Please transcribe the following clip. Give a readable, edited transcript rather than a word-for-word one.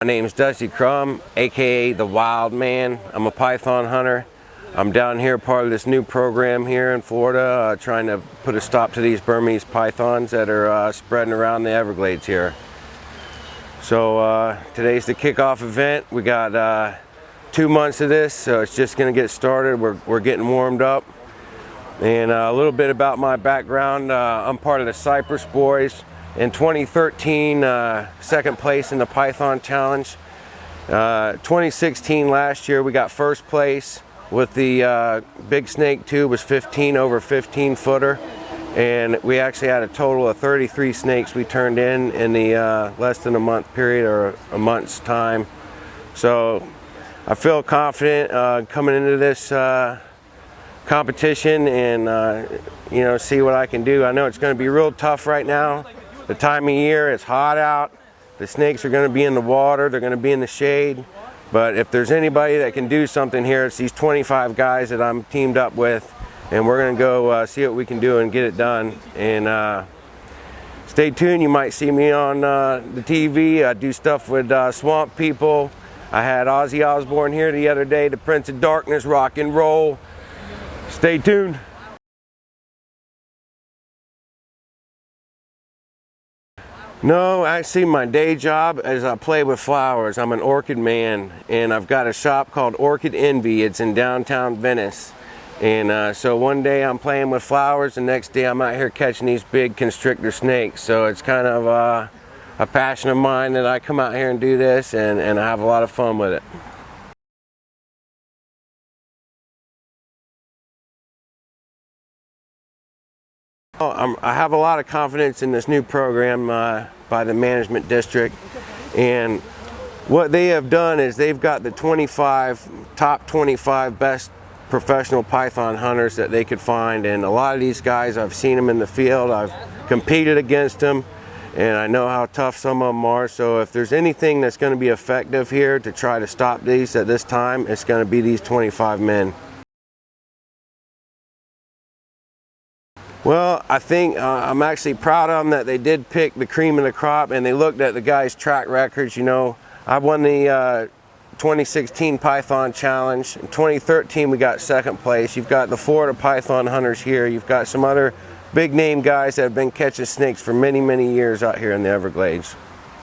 My name is Dustin Crum, aka the Wild Man. I'm a python hunter. I'm down here part of this new program here in Florida, trying to put a stop to these Burmese pythons that are spreading around the Everglades here. So today's the kickoff event. We got 2 months of this, so it's just going to get started. We're getting warmed up. And a little bit about my background. I'm part of the Cypress Boys. In 2013, second place in the Python Challenge. 2016, last year, we got first place with the big snake tube, was 15 over 15 footer. And we actually had a total of 33 snakes we turned in the less than a month period, or a month's time. So I feel confident coming into this competition and see what I can do. I know it's going to be real tough right now. The time of year, it's hot out. The snakes are going to be in the water. They're going to be in the shade. But if there's anybody that can do something here, it's these 25 guys that I'm teamed up with. And we're going to go see what we can do and get it done. And stay tuned. You might see me on the TV. I do stuff with Swamp People. I had Ozzy Osbourne here the other day, the Prince of Darkness, rock and roll. Stay tuned. No, actually my day job is I play with flowers. I'm an orchid man, and I've got a shop called Orchid Envy. It's in downtown Venice. And so one day I'm playing with flowers, the next day I'm out here catching these big constrictor snakes. So it's kind of a passion of mine that I come out here and do this, and I have a lot of fun with it. I have a lot of confidence in this new program by the management district, and what they have done is they've got the top 25 best professional python hunters that they could find, and a lot of these guys, I've seen them in the field, I've competed against them, and I know how tough some of them are. So if there's anything that's going to be effective here to try to stop these at this time, it's going to be these 25 men. Well, I think I'm actually proud of them that they did pick the cream of the crop, and they looked at the guys' track records. You know, I won the 2016 Python Challenge. In 2013, we got second place. You've got the Florida Python hunters here. You've got some other big name guys that have been catching snakes for many, many years out here in the Everglades.